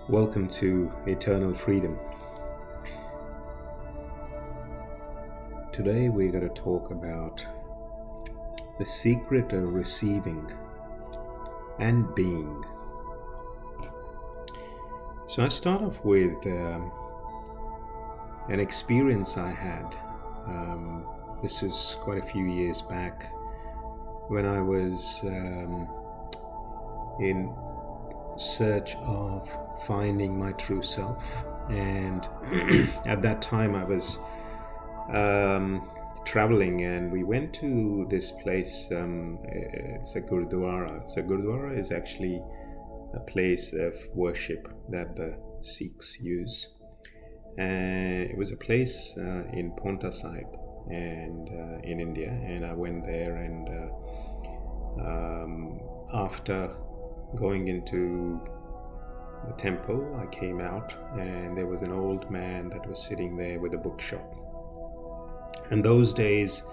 Welcome to Eternal Freedom. Today we're going to talk about the secret of receiving and being. So I start off with an experience I had. This is quite a few years back when I was in search of finding my true self, and at that time I was traveling, and we went to this place. It's a Gurdwara. So Gurdwara is actually a place of worship that the Sikhs use, and it was a place in Paonta Sahib and in India, and I went there, and after going into the temple, I came out, and there was an old man that was sitting there with a bookshop. And those days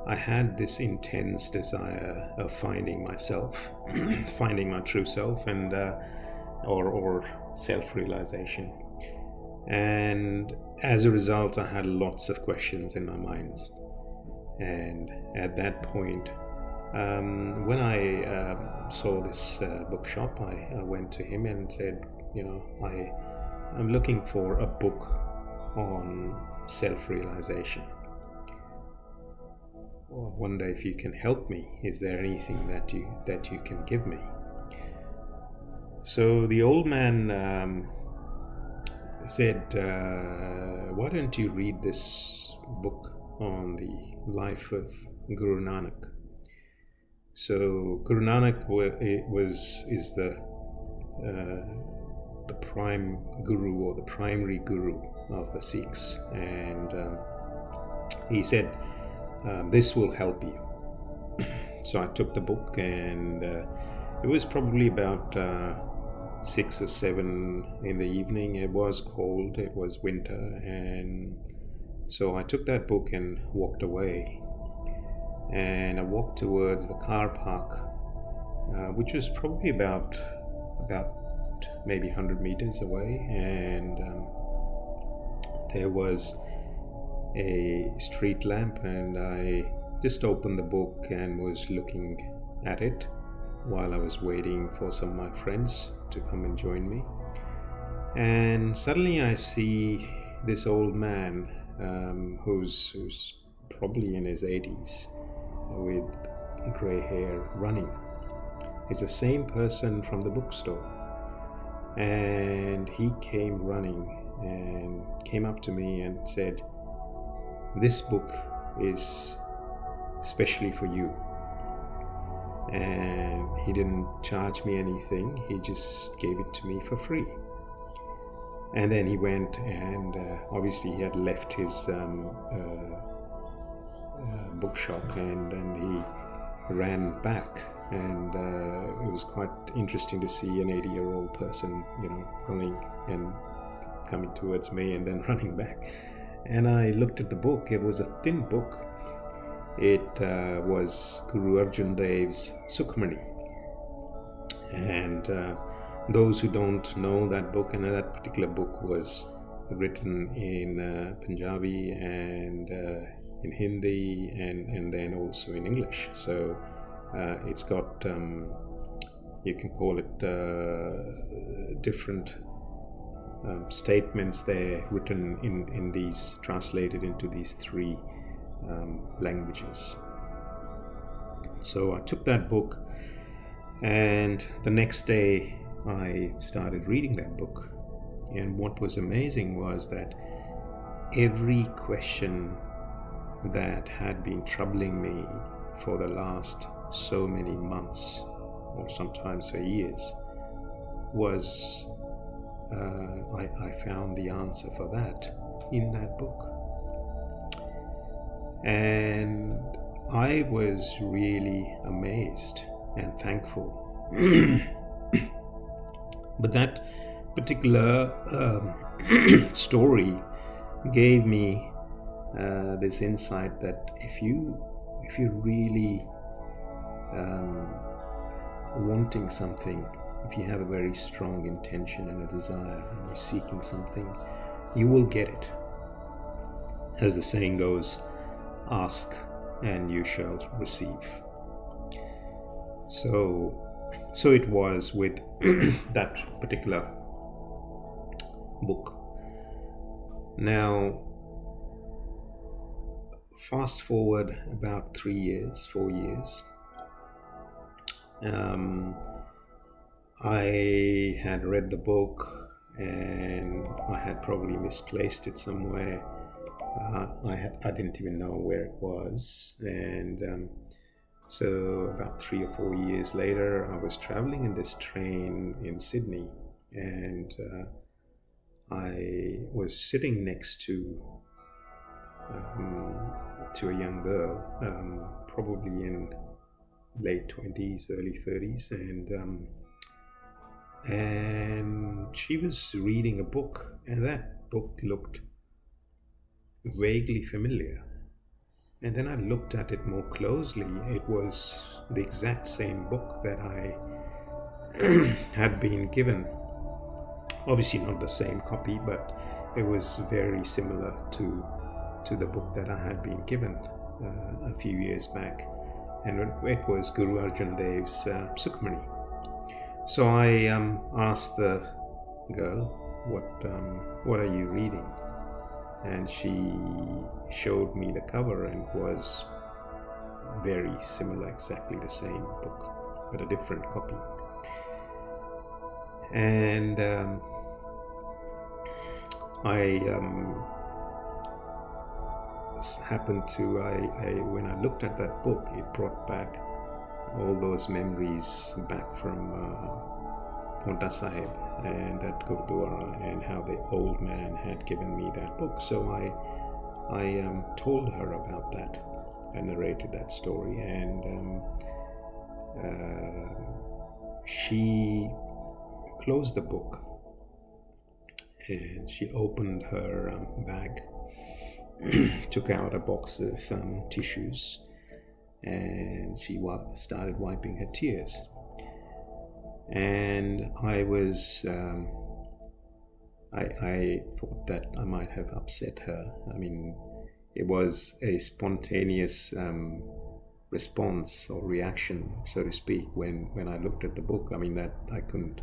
I had this intense desire of finding myself, finding my true self, and or self-realization. And as a result, I had lots of questions in my mind. And at that point, when I saw this bookshop, I went to him and said, I'm looking for a book on self-realization. I wonder if you can help me. Is there anything that you can give me? So the old man said, why don't you read this book on the life of Guru Nanak? So Guru Nanak is the prime guru, or the primary guru of the Sikhs, and he said, this will help you. So I took the book, and it was probably about 6 or 7 in the evening. It was cold, it was winter, and so I took that book and walked away. And I walked towards the car park, which was probably about maybe 100 meters away, and there was a street lamp, and I just opened the book and was looking at it while I was waiting for some of my friends to come and join me. And suddenly I see this old man who's probably in his 80s, with grey hair, running. It's the same person from the bookstore, and he came running and came up to me and said, this book is specially for you. And he didn't charge me anything, he just gave it to me for free. And then he went, and obviously he had left his bookshop, and he ran back, and it was quite interesting to see an 80-year-old person running and coming towards me and then running back. And I looked at the book. It was a thin book. It was Guru Arjan Dev's Sukhmani, and those who don't know that book, and that particular book was written in Punjabi and in Hindi, and then also in English. So it's got, you can call it different statements there, written in these, translated into these 3 languages. So I took that book, and the next day I started reading that book. And what was amazing was that every question that had been troubling me for the last so many months, or sometimes for years, was I found the answer for that in that book. And I was really amazed and thankful. But that particular story gave me this insight that if you're really wanting something, if you have a very strong intention and a desire and you're seeking something, you will get it. As the saying goes, ask and you shall receive. So it was with that particular book. Now, fast forward about 4 years. I had read the book and I had probably misplaced it somewhere. I didn't even know where it was, and so about 3 or 4 years later, I was traveling in this train in Sydney, and I was sitting next to a young girl, probably in late 20s, early 30s, and she was reading a book, and that book looked vaguely familiar. And then I looked at it more closely. It was the exact same book that I had been given. Obviously not the same copy, but it was very similar to the book that I had been given a few years back. And it was Guru Arjan Dev's Sukhmani. So I asked the girl, what are you reading? And she showed me the cover, and it was very similar, exactly the same book, but a different copy. And I happened to, when I looked at that book, it brought back all those memories back from Paonta Sahib and that Gurdwara, and how the old man had given me that book. So I told her about that. I narrated that story, and she closed the book and she opened her bag, took out a box of tissues, and she started wiping her tears. And I was, I thought that I might have upset her. I mean, it was a spontaneous response or reaction, so to speak, when I looked at the book. I mean, that I couldn't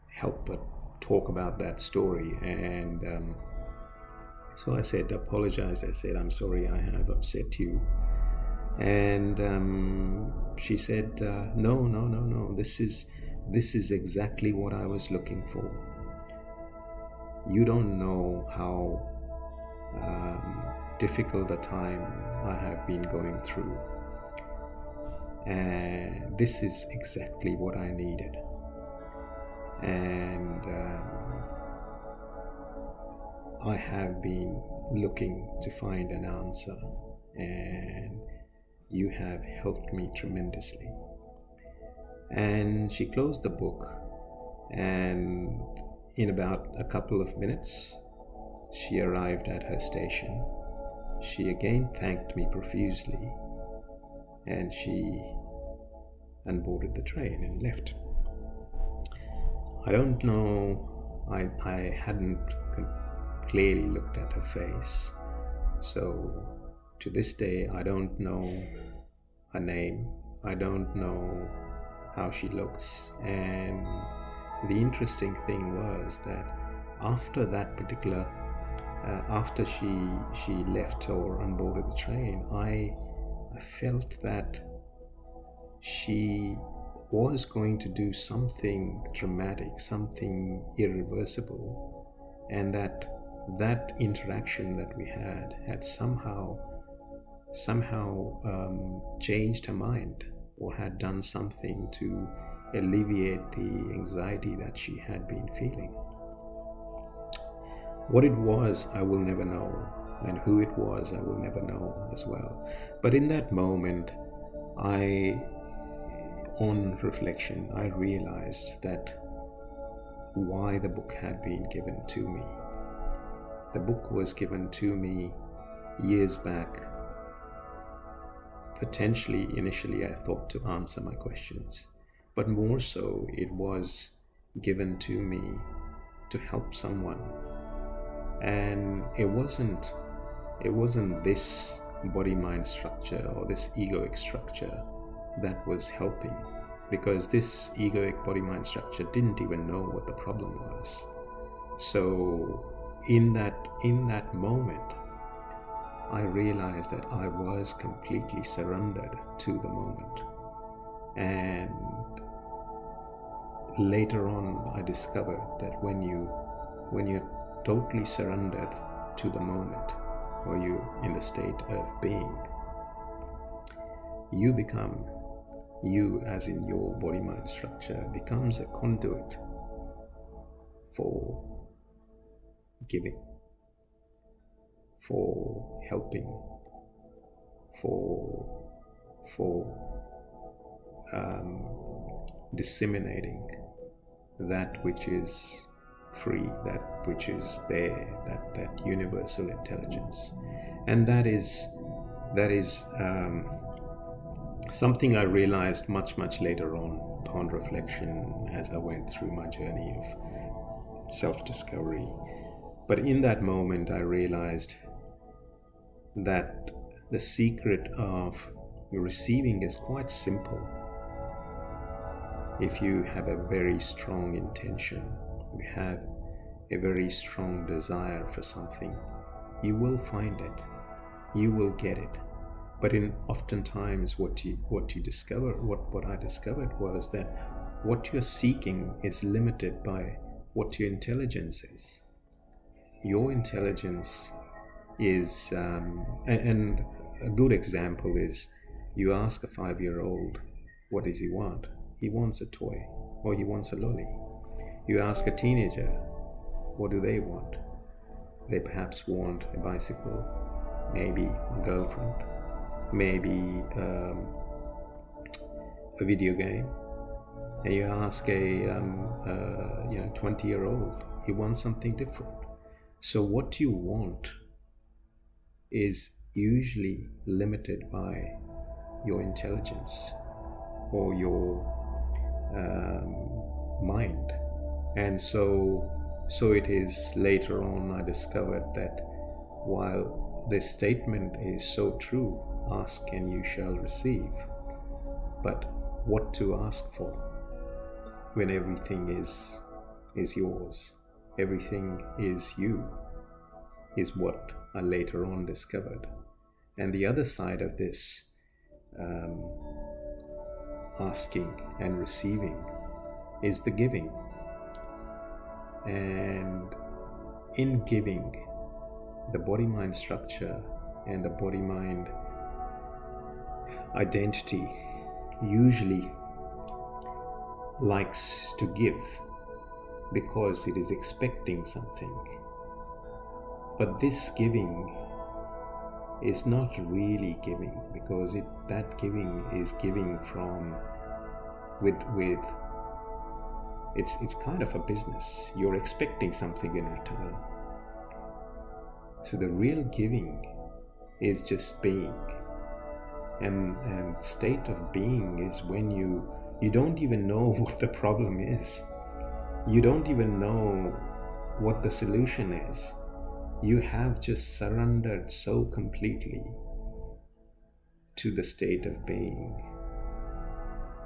help but talk about that story. And so I said, apologize. I said, I'm sorry I have upset you. And she said, no, this is exactly what I was looking for. You don't know how difficult a time I have been going through. And this is exactly what I needed. And I have been looking to find an answer, and you have helped me tremendously. And she closed the book, and in about a couple of minutes, she arrived at her station. She again thanked me profusely, and she unboarded the train and left. I don't know, I hadn't clearly looked at her face, so to this day I don't know her name, I don't know how she looks. And the interesting thing was that after that particular after she left or unboarded the train, I felt that she was going to do something dramatic, something irreversible, and that interaction that we had somehow changed her mind, or had done something to alleviate the anxiety that she had been feeling. What it was, I will never know, and who it was, I will never know as well. But in that moment, on reflection, I realized that why the book had been given to me. The book was given to me years back. Potentially, initially, I thought to answer my questions, but more so, it was given to me to help someone. And it wasn't this body-mind structure or this egoic structure that was helping, because this egoic body-mind structure didn't even know what the problem was. So in that moment, I realized that I was completely surrendered to the moment. And later on, I discovered that when you're totally surrendered to the moment, or you're in the state of being, you as in your body-mind structure becomes a conduit for giving, for helping, for disseminating that which is free, that which is there, that universal intelligence. And that is something I realized much later on upon reflection as I went through my journey of self-discovery. But in that moment, I realized that the secret of receiving is quite simple. If you have a very strong intention, you have a very strong desire for something, you will find it, you will get it. But oftentimes what I discovered was that what you're seeking is limited by what your intelligence is. Your intelligence is, and a good example is, you ask a 5-year-old, what does he want? He wants a toy, or he wants a lolly. You ask a teenager, what do they want? They perhaps want a bicycle, maybe a girlfriend, maybe a video game. And you ask a 20-year-old, he wants something different. So what you want is usually limited by your intelligence or your mind. And so it is later on I discovered that while this statement is so true, ask and you shall receive, but what to ask for when everything is yours, everything is you, is what I later on discovered. And the other side of this asking and receiving is the giving. And in giving, the body-mind structure and the body-mind identity usually likes to give because it is expecting something. But this giving is not really giving, because that giving is giving from with it's kind of a business. You're expecting something in return. So the real giving is just being. And state of being is when you don't even know what the problem is. You don't even know what the solution is. You have just surrendered so completely to the state of being.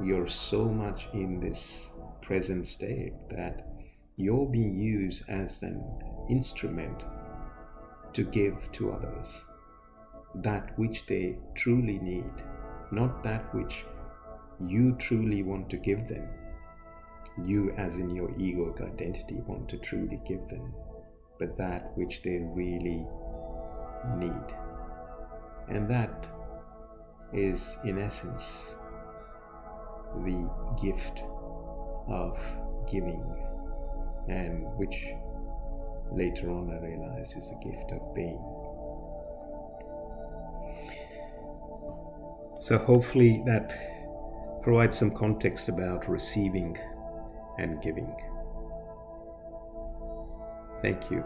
You're so much in this present state that you're being used as an instrument to give to others that which they truly need, not that which you truly want to give them. You, as in your egoic identity, want to truly give them, but that which they really need. And that is, in essence, the gift of giving, and which later on I realized is the gift of being. So hopefully that provides some context about receiving and giving. Thank you.